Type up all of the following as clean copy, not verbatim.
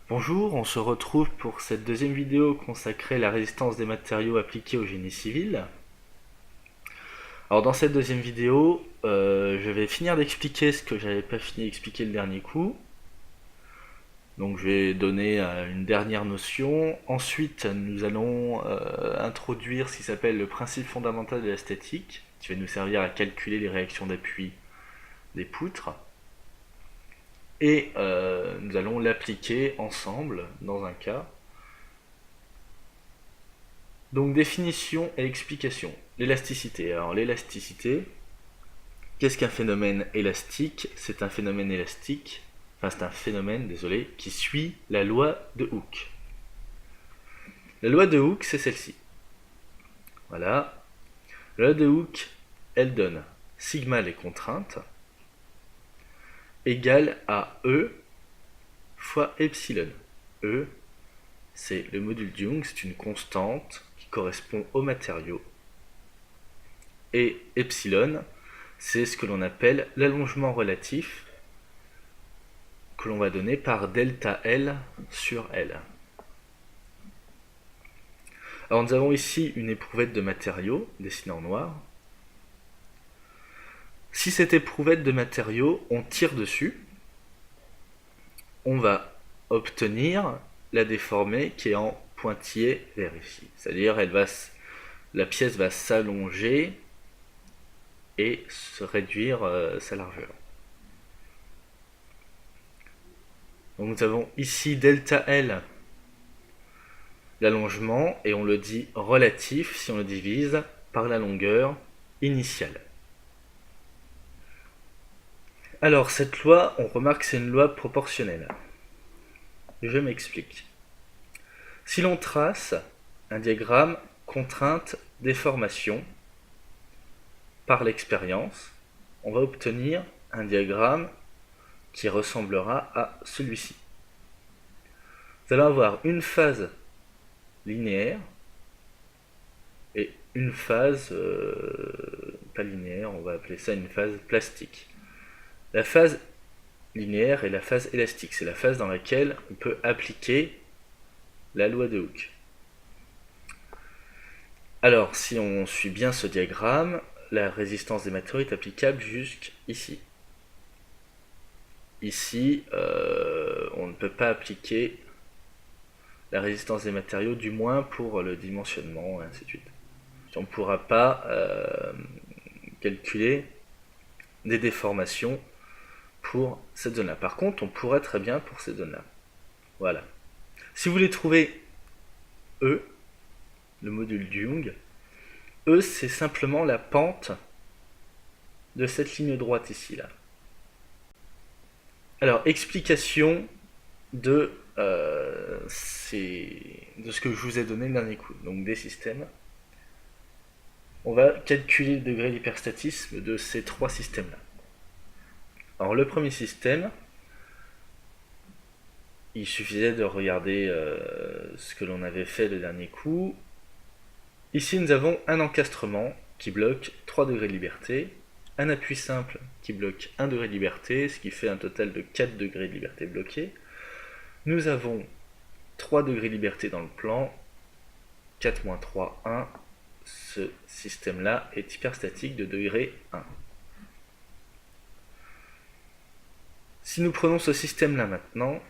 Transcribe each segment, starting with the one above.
Bonjour, on se retrouve pour cette deuxième vidéo consacrée à la résistance des matériaux appliqués au génie civil. Alors dans cette deuxième vidéo, je vais finir d'expliquer ce que j'avais pas fini d'expliquer le dernier coup. Donc je vais donner une dernière notion. Ensuite, nous allons introduire ce qui s'appelle le principe fondamental de la statique, qui va nous servir à calculer les réactions d'appui des poutres. Et nous allons l'appliquer ensemble dans un cas. Donc définition et explication. L'élasticité. Alors l'élasticité, qu'est-ce qu'un phénomène élastique? C'est un phénomène élastique, c'est un phénomène, désolé, qui suit la loi de Hooke. La loi de Hooke, c'est celle-ci. Voilà. La loi de Hooke, elle donne sigma les contraintes égale à E fois epsilon. E, c'est le module de Young, c'est une constante qui correspond au matériau. Et epsilon, c'est ce que l'on appelle l'allongement relatif que l'on va donner par delta L sur L. Alors nous avons ici une éprouvette de matériaux dessinée en noir. Si cette éprouvette de matériaux, on tire dessus, on va obtenir la déformée qui est en pointillé vers ici. C'est-à-dire la pièce va s'allonger et se réduire sa largeur. Donc nous avons ici delta L, l'allongement, et on le dit relatif si on le divise par la longueur initiale. Alors cette loi, on remarque que c'est une loi proportionnelle. Je m'explique. Si l'on trace un diagramme contrainte-déformation par l'expérience, on va obtenir un diagramme qui ressemblera à celui-ci. Vous allez avoir une phase linéaire et une phase pas linéaire, on va appeler ça une phase plastique. La phase linéaire est la phase élastique, c'est la phase dans laquelle on peut appliquer la loi de Hooke. Alors, si on suit bien ce diagramme, la résistance des matériaux est applicable jusqu'ici. Ici, on ne peut pas appliquer la résistance des matériaux, du moins pour le dimensionnement, et ainsi de suite. On ne pourra pas calculer des déformations pour cette zone-là. Par contre, on pourrait très bien pour cette zone-là. Voilà. Si vous voulez trouver E, le module de Young, E c'est simplement la pente de cette ligne droite ici, là. Alors, explication de ce que je vous ai donné le dernier coup, donc des systèmes. On va calculer le degré d'hyperstatisme de ces trois systèmes-là. Alors le premier système, il suffisait de regarder ce que l'on avait fait le dernier coup. Ici nous avons un encastrement qui bloque 3 degrés de liberté, un appui simple qui bloque 1 degré de liberté, ce qui fait un total de 4 degrés de liberté bloqués. Nous avons 3 degrés de liberté dans le plan, 4 moins 3, 1. Ce système-là est hyperstatique de degré 1. Si nous prenons ce système-là maintenant,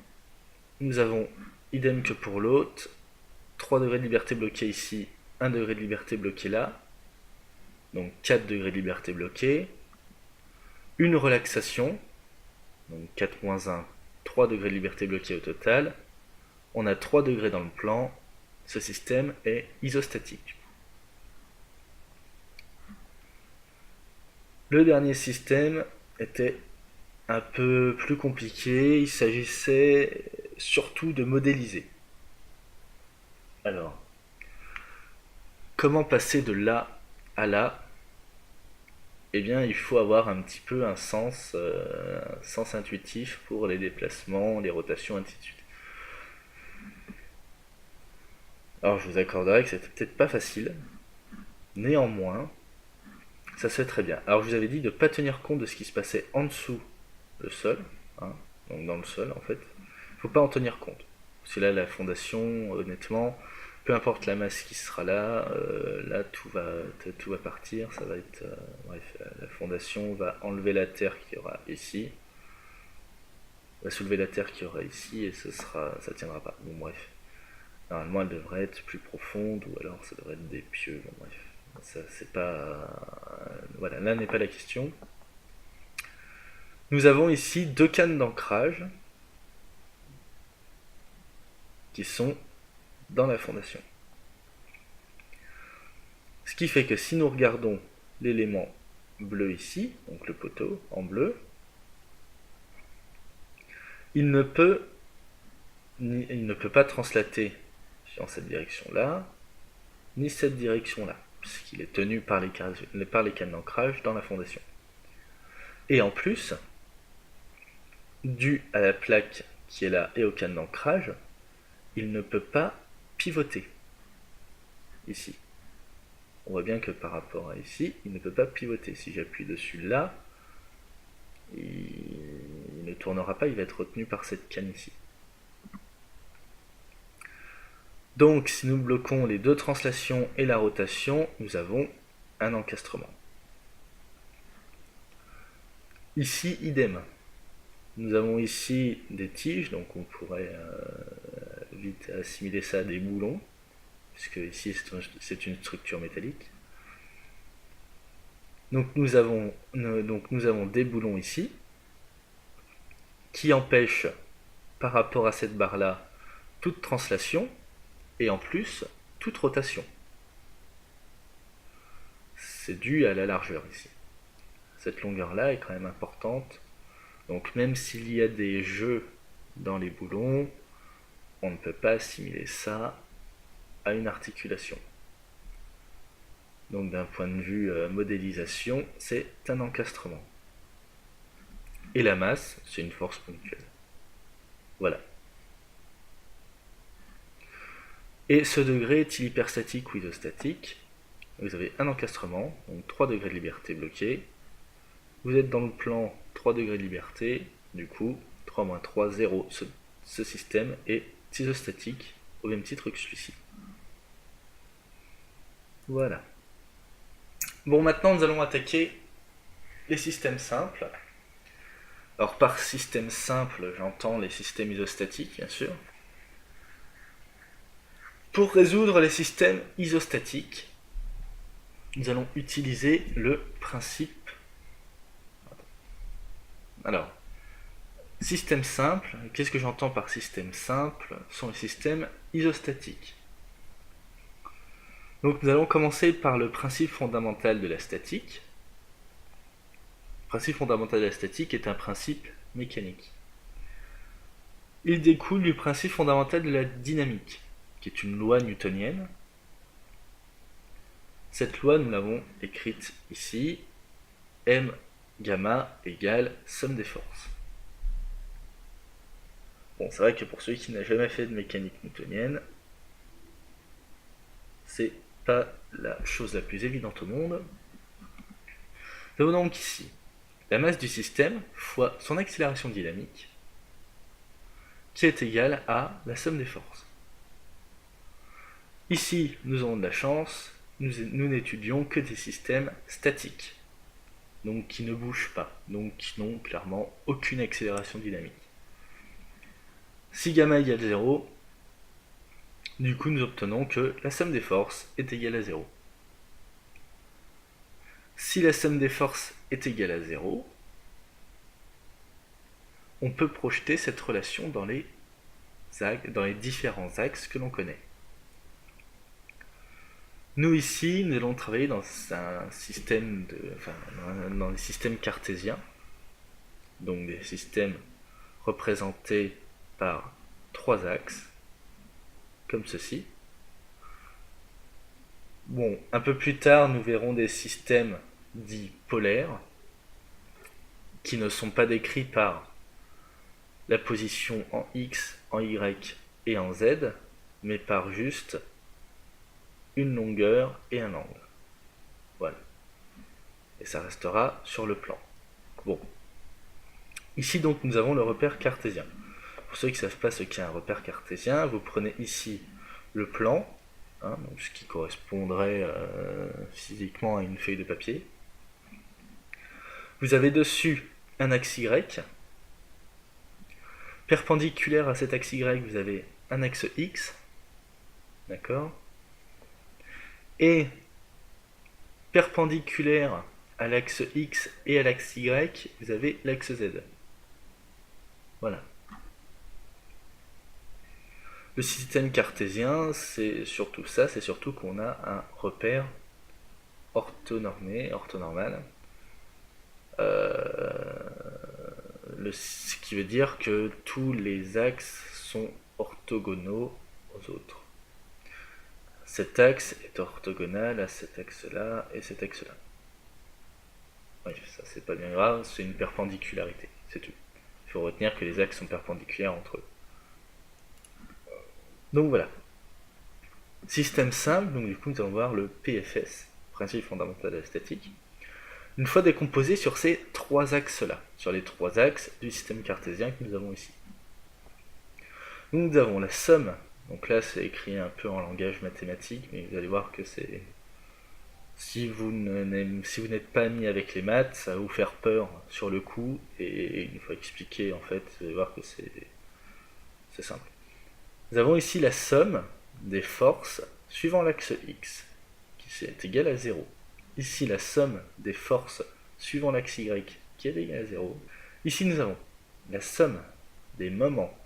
nous avons, idem que pour l'autre, 3 degrés de liberté bloqués ici, 1 degré de liberté bloqué là, donc 4 degrés de liberté bloqués, une relaxation, donc 4 moins 1, 3 degrés de liberté bloqués au total, on a 3 degrés dans le plan, ce système est isostatique. Le dernier système était un peu plus compliqué, il s'agissait surtout de modéliser. Alors, comment passer de là à là? Eh bien, il faut avoir un petit peu un sens intuitif pour les déplacements, les rotations, ainsi de suite. Alors, je vous accorderai que c'était peut-être pas facile. Néanmoins, ça se fait très bien. Alors, je vous avais dit de ne pas tenir compte de ce qui se passait en dessous le sol, hein, donc dans le sol en fait. Il ne faut pas en tenir compte. Parce que là, la fondation, honnêtement, peu importe la masse qui sera là, là tout va partir, ça va être... bref, la fondation va enlever la terre qu'il y aura ici, va soulever la terre qu'il y aura ici, et ça tiendra pas. Bon bref, normalement elle devrait être plus profonde, ou alors ça devrait être des pieux, bon bref. Ça c'est pas... voilà, là n'est pas la question. Nous avons ici deux cannes d'ancrage qui sont dans la fondation. Ce qui fait que si nous regardons l'élément bleu ici, donc le poteau en bleu, il ne peut pas translater dans cette direction-là, ni cette direction-là, puisqu'il est tenu par les cannes d'ancrage dans la fondation. Et en plus, dû à la plaque qui est là et aux cannes d'ancrage, il ne peut pas pivoter ici. On voit bien que par rapport à ici, il ne peut pas pivoter. Si j'appuie dessus là, il ne tournera pas, il va être retenu par cette canne ici. Donc si nous bloquons les deux translations et la rotation, nous avons un encastrement. Ici, idem. Nous avons ici des tiges, donc on pourrait vite assimiler ça à des boulons, puisque ici c'est une structure métallique. Donc nous avons des boulons ici, qui empêchent, par rapport à cette barre-là, toute translation, et en plus, toute rotation. C'est dû à la largeur ici. Cette longueur-là est quand même importante, donc même s'il y a des jeux dans les boulons, on ne peut pas assimiler ça à une articulation. Donc d'un point de vue modélisation, c'est un encastrement. Et la masse, c'est une force ponctuelle. Voilà. Et ce degré est-il hyperstatique ou isostatique? Vous avez un encastrement, donc 3 degrés de liberté bloqués. Vous êtes dans le plan 3 degrés de liberté, du coup 3 moins 3, 0. Ce système est isostatique, au même titre que celui-ci. Voilà. Bon, maintenant nous allons attaquer les systèmes simples. Alors par système simple, j'entends les systèmes isostatiques, bien sûr. Pour résoudre les systèmes isostatiques, nous allons utiliser le principe... Alors, système simple, qu'est-ce que j'entends par système simple? Ce sont les systèmes isostatiques. Donc nous allons commencer par le principe fondamental de la statique. Le principe fondamental de la statique est un principe mécanique. Il découle du principe fondamental de la dynamique, qui est une loi newtonienne. Cette loi, nous l'avons écrite ici, m gamma égale somme des forces. Bon, c'est vrai que pour celui qui n'a jamais fait de mécanique newtonienne, c'est pas la chose la plus évidente au monde. Nous avons donc ici la masse du système fois son accélération dynamique, qui est égale à la somme des forces. Ici, nous avons de la chance, nous n'étudions que des systèmes statiques, donc qui ne bougent pas, donc qui n'ont clairement aucune accélération dynamique. Si gamma égale 0, du coup nous obtenons que la somme des forces est égale à 0. Si la somme des forces est égale à 0, on peut projeter cette relation dans les différents axes que l'on connaît. Nous ici, nous allons travailler dans un système dans les systèmes cartésiens, donc des systèmes représentés par 3 axes, comme ceci. Bon, un peu plus tard, nous verrons des systèmes dits polaires, qui ne sont pas décrits par la position en X, en Y et en Z, mais par juste une longueur et un angle. Voilà. Et ça restera sur le plan. Bon. Ici donc nous avons le repère cartésien. pour ceux qui ne savent pas ce qu'est un repère cartésien, vous prenez ici le plan, donc ce qui correspondrait physiquement à une feuille de papier. Vous avez dessus un axe Y. Perpendiculaire à cet axe Y, vous avez un axe X. D'accord? Et perpendiculaire à l'axe X et à l'axe Y, vous avez l'axe Z. Voilà. Le système cartésien, c'est surtout ça, c'est surtout qu'on a un repère orthonormal. Ce qui veut dire que tous les axes sont orthogonaux aux autres. Cet axe est orthogonal à cet axe-là et cet axe-là. Oui, ça c'est pas bien grave, c'est une perpendicularité, c'est tout. Il faut retenir que les axes sont perpendiculaires entre eux. Donc voilà. Système simple, donc du coup nous allons voir le PFS, principe fondamental de la statique. Une fois décomposé sur ces trois axes-là, sur les trois axes du système cartésien que nous avons ici. Donc nous avons la somme, donc là c'est écrit un peu en langage mathématique, mais vous allez voir que c'est... Si vous n'êtes pas mis avec les maths, ça va vous faire peur sur le coup, et une fois expliqué, en fait, vous allez voir que c'est simple. Nous avons ici la somme des forces suivant l'axe X, qui est égale à 0. Ici la somme des forces suivant l'axe Y, qui est égale à 0. Ici nous avons la somme des moments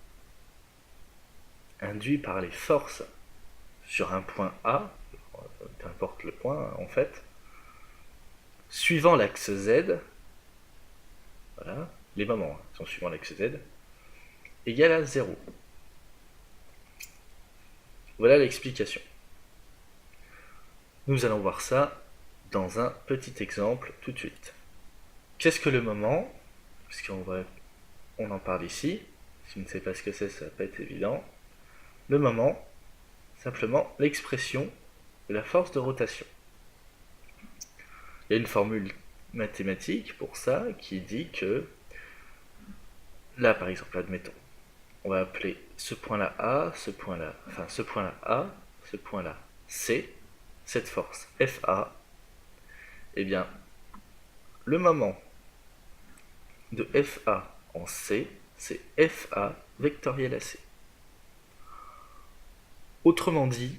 induits par les forces sur un point A, peu importe le point en fait, suivant l'axe Z, voilà, les moments sont suivant l'axe Z, égale à 0. Voilà l'explication. Nous allons voir ça dans un petit exemple tout de suite. Qu'est-ce que le moment? Parce on en parle ici. Si vous ne savez pas ce que c'est, ça va pas être évident. Le moment, simplement l'expression de la force de rotation. Il y a une formule mathématique pour ça qui dit que, là par exemple, admettons, on va appeler ce point-là A, ce point-là A, ce point-là C, cette force FA, eh bien, le moment de FA en C, c'est FA vectoriel à C. Autrement dit,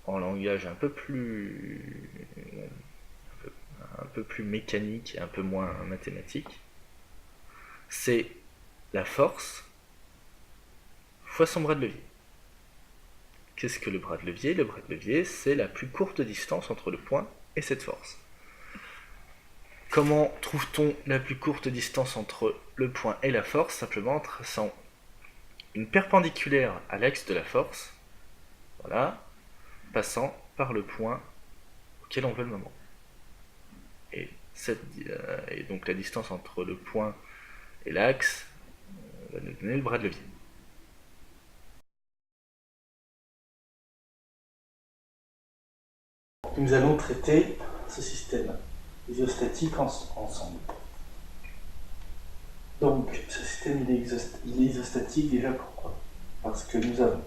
en langage un peu plus mécanique et un peu moins mathématique, c'est la force fois son bras de levier. Qu'est-ce que le bras de levier? Le bras de levier, c'est la plus courte distance entre le point et cette force. Comment trouve-t-on la plus courte distance entre le point et la force? Simplement en traçant une perpendiculaire à l'axe de la force, voilà, passant par le point auquel on veut le moment. Et donc la distance entre le point et l'axe va nous donner le bras de levier. Nous allons traiter ce système isostatique ensemble. Donc, ce système il est isostatique déjà pourquoi? Parce que nous avons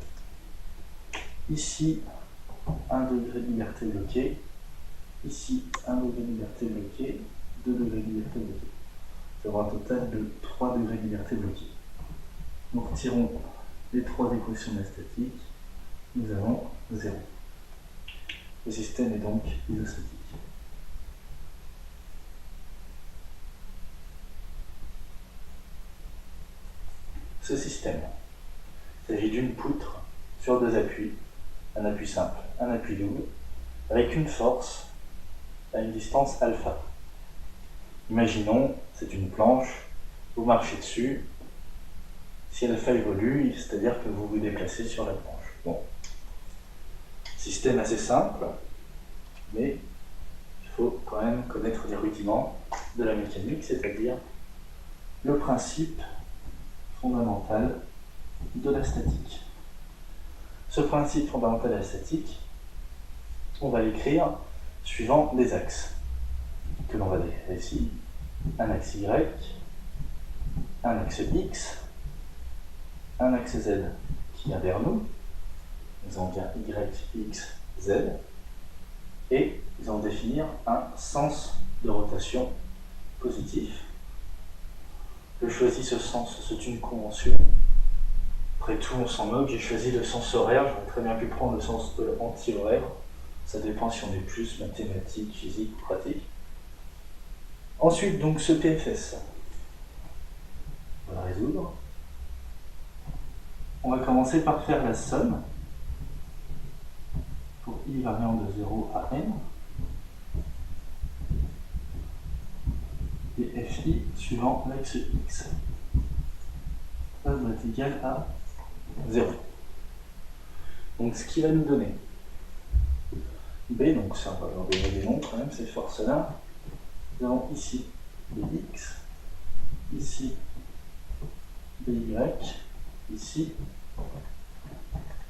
ici 1 degré de liberté bloqué, ici 1 degré de liberté bloqué, 2 degrés de liberté bloqué. Ça aura un total de 3 degrés de liberté bloqué. Nous retirons les trois équations de la statique, nous avons 0. Le système est donc isostatique. Ce système, il s'agit d'une poutre sur deux appuis, un appui simple, un appui double, avec une force à une distance alpha. Imaginons, c'est une planche, vous marchez dessus, si alpha évolue, c'est-à-dire que vous vous déplacez sur la planche. Bon. Système assez simple, mais il faut quand même connaître les rudiments de la mécanique, c'est-à-dire le principe fondamental de la statique. Ce principe fondamental de la statique, on va l'écrire suivant des axes que l'on va décrire ici, un axe Y, un axe X un axe Z qui vient vers nous. Nous allons bien Y, X, Z. Et nous allons définir un sens de rotation positif. Je choisis ce sens, c'est une convention. Après tout, on s'en moque, j'ai choisi le sens horaire, j'aurais très bien pu prendre le sens anti-horaire. Ça dépend si on est plus mathématique, physique ou pratique. Ensuite, donc, ce PFS, on va le résoudre. On va commencer par faire la somme pour i variant de 0 à n et fi suivant l'axe x. Ça doit être égal à 0. Donc ce qui va nous donner B, donc ça on va leur donner des noms quand même, ces forces-là. Nous avons ici Bx, ici By, ici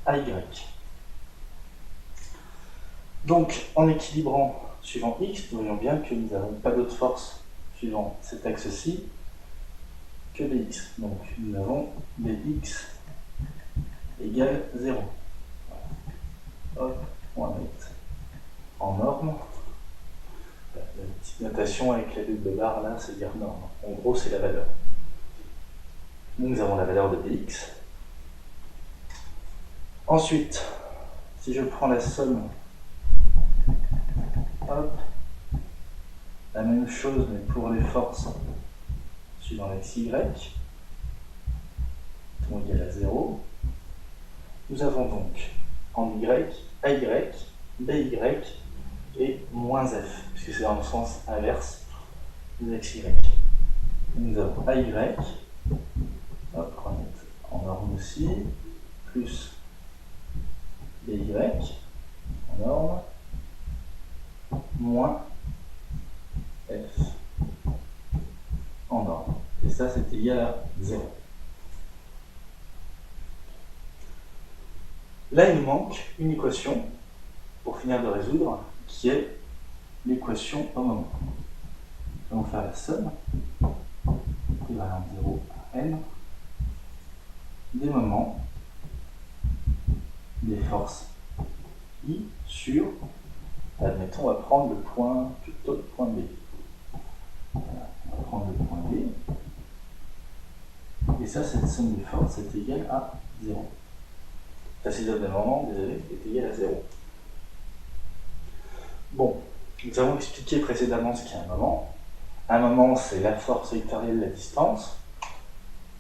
AY. Donc en équilibrant suivant x, nous voyons bien que nous n'avons pas d'autre force suivant cet axe-ci que Bx. Donc nous avons Bx égale 0. Hop, on va mettre en norme. La petite notation avec la double barre là, c'est dire norme. En gros, c'est la valeur. Nous avons la valeur de Bx. Ensuite, si je prends la somme, hop, la même chose mais pour les forces suivant l'axe Y, tout égal à 0. Nous avons donc en Y, AY, BY et moins F, puisque c'est dans le sens inverse de l'axe Y. Nous avons AY, hop, on va mettre en norme aussi, plus BY en norme, moins F en norme. Et ça, c'est égal à 0. Là, il nous manque une équation pour finir de résoudre, qui est l'équation au moment. On va faire la somme, équivalent de 0 à n, des moments, des forces I sur, admettons, on va prendre le point, plutôt le point B. Voilà, on va prendre le point B. Et ça, cette somme de forces est égale à 0. Ça, c'est le moment, désolé, est égal à 0. Bon, nous avons expliqué précédemment ce qu'est un moment. Un moment, c'est la force vectorielle de la distance.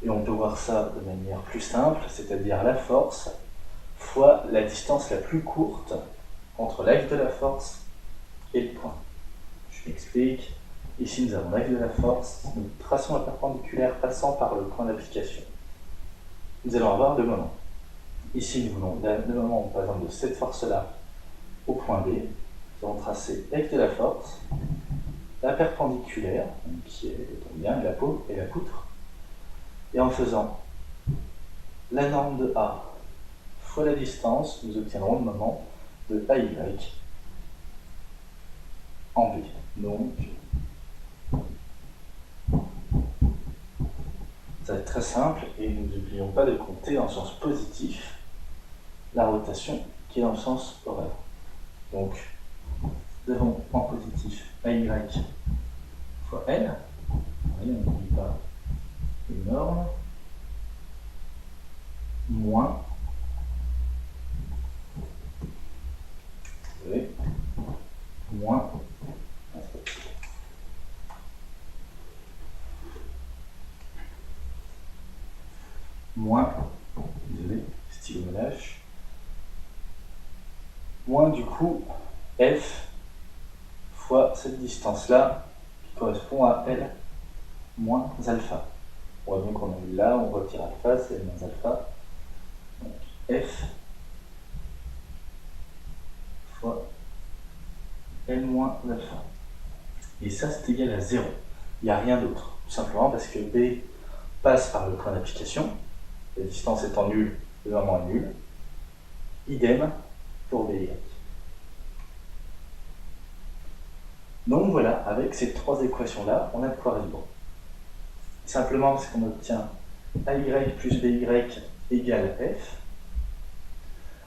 Et on peut voir ça de manière plus simple, c'est-à-dire la force fois la distance la plus courte entre l'axe de la force et le point. Je m'explique. Ici, nous avons l'axe de la force. Nous traçons la perpendiculaire passant par le point d'application. Nous allons avoir deux moments. Ici, nous voulons le moment, par exemple, de cette force-là au point B. Nous allons tracer l'axe de la force, la perpendiculaire, qui est bien la peau et la poutre. Et en faisant la norme de A fois la distance, nous obtiendrons le moment de AY en B. Donc, ça va être très simple et nous n'oublions pas de compter en sens positif la rotation qui est dans le sens horaire. Donc, nous avons en positif AY fois L. Vous voyez, on n'oublie pas une norme, moins, désolé, moins, désolé, stylo me lâche, moins du coup F fois cette distance-là qui correspond à L moins alpha. On voit bien qu'on a eu là, on retire alpha, c'est L moins alpha. Donc F fois L moins alpha. Et ça, c'est égal à 0. Il n'y a rien d'autre. Tout simplement parce que B passe par le point d'application. La distance étant nulle, le moment est nul. Idem pour BY. Donc voilà, avec ces trois équations-là, on a de quoi résoudre. Simplement parce qu'on obtient AY plus BY égale F.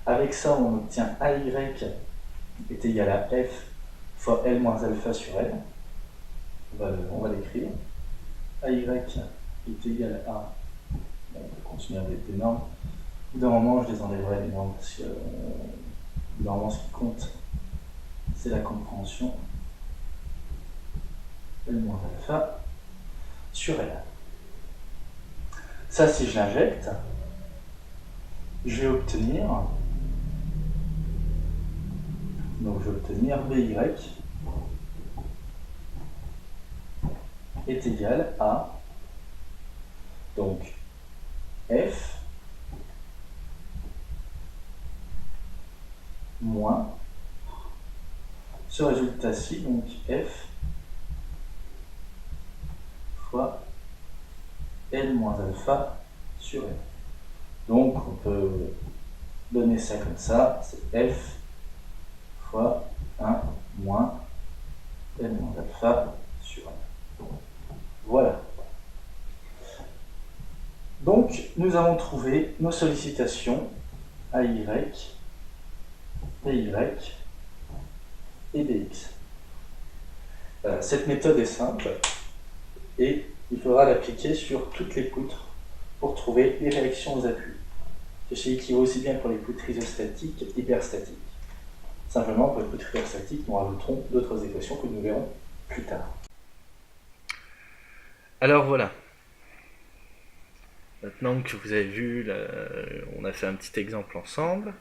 Avec ça, on obtient AY est égal à F fois L moins alpha sur L. On va l'écrire. AY est égal à... On peut continuer avec des normes. D'un moment, je les enlèverai les normes parce que normalement, ce qui compte, c'est la compréhension. L moins alpha sur L. Ça, si je l'injecte, je vais obtenir... Donc, je vais obtenir BY est égal à... Donc, F moins ce résultat-ci, donc F fois L moins alpha sur L. Donc on peut donner ça comme ça, c'est F fois 1 moins L moins alpha sur L. Voilà. Donc nous avons trouvé nos sollicitations AY, BY et BX. Cette méthode est simple et il faudra l'appliquer sur toutes les poutres pour trouver les réactions aux appuis. Ceci équivaut aussi bien pour les poutres isostatiques qu'hyperstatiques. Simplement, pour les poutres hyperstatiques, nous rajouterons d'autres équations que nous verrons plus tard. Alors voilà. Maintenant que vous avez vu, on a fait un petit exemple ensemble.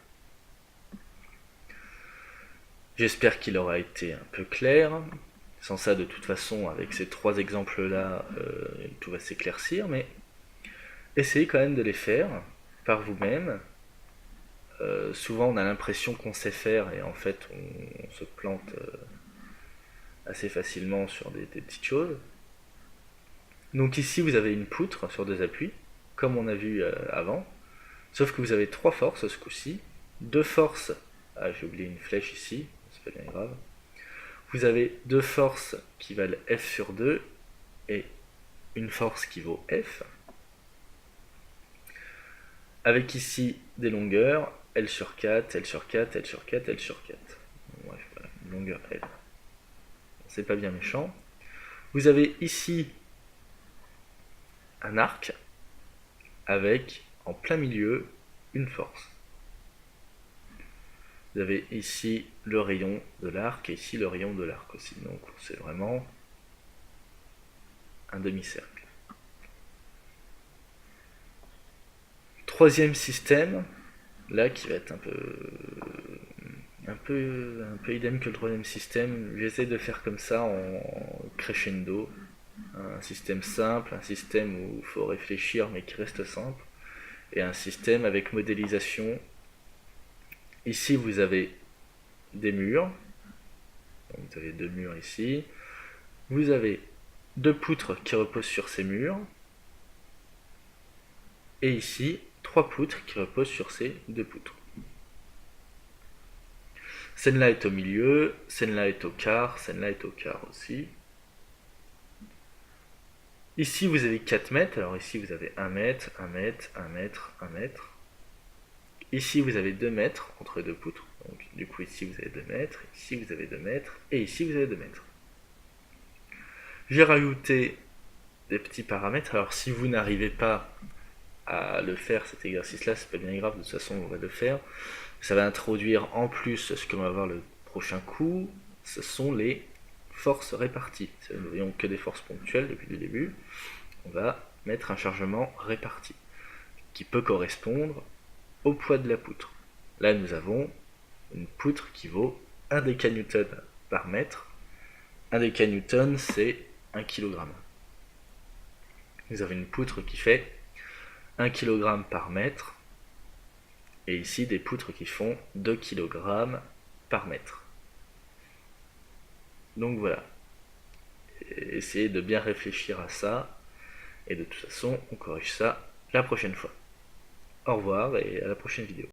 J'espère qu'il aura été un peu clair. Sans ça, de toute façon, avec ces trois exemples-là, tout va s'éclaircir, mais essayez quand même de les faire par vous-même. Souvent, on a l'impression qu'on sait faire, et en fait, on se plante assez facilement sur des petites choses. Donc ici, vous avez une poutre sur deux appuis, comme on a vu avant, sauf que vous avez trois forces ce coup-ci. Deux forces, j'ai oublié une flèche ici, c'est pas bien grave. Vous avez deux forces qui valent F sur 2 et une force qui vaut F. Avec ici des longueurs, L sur 4, L sur 4, L sur 4, L sur 4. Bref, voilà, une longueur L. C'est pas bien méchant. Vous avez ici un arc avec en plein milieu une force. Vous avez ici le rayon de l'arc et ici le rayon de l'arc aussi. Donc c'est vraiment un demi-cercle. Troisième système, là qui va être un peu idem que le troisième système. J'essaie de faire comme ça en crescendo. Un système simple, un système où il faut réfléchir mais qui reste simple, et un système avec modélisation. Ici vous avez des murs, donc vous avez deux murs ici, vous avez deux poutres qui reposent sur ces murs, et ici trois poutres qui reposent sur ces deux poutres. Celle-là est au milieu, celle-là est au quart, celle-là est au quart aussi. Ici vous avez 4 mètres, alors ici vous avez 1 mètre, 1 mètre, 1 mètre, 1 mètre. Ici vous avez 2 mètres entre deux poutres, donc du coup ici vous avez 2 mètres, ici vous avez 2 mètres, et ici vous avez 2 mètres. J'ai rajouté des petits paramètres, alors si vous n'arrivez pas à le faire cet exercice-là, c'est pas bien grave, de toute façon on va le faire. Ça va introduire en plus ce que l'on va voir le prochain coup, ce sont les forces réparties. Nous ne voyons que des forces ponctuelles depuis le début. On va mettre un chargement réparti qui peut correspondre au poids de la poutre. Là nous avons une poutre qui vaut 1 décanewton par mètre. 1 décanewton c'est 1 kg. Nous avons une poutre qui fait 1 kg par mètre, et ici des poutres qui font 2 kg par mètre. Donc voilà, essayez de bien réfléchir à ça, et de toute façon on corrige ça la prochaine fois. Au revoir et à la prochaine vidéo.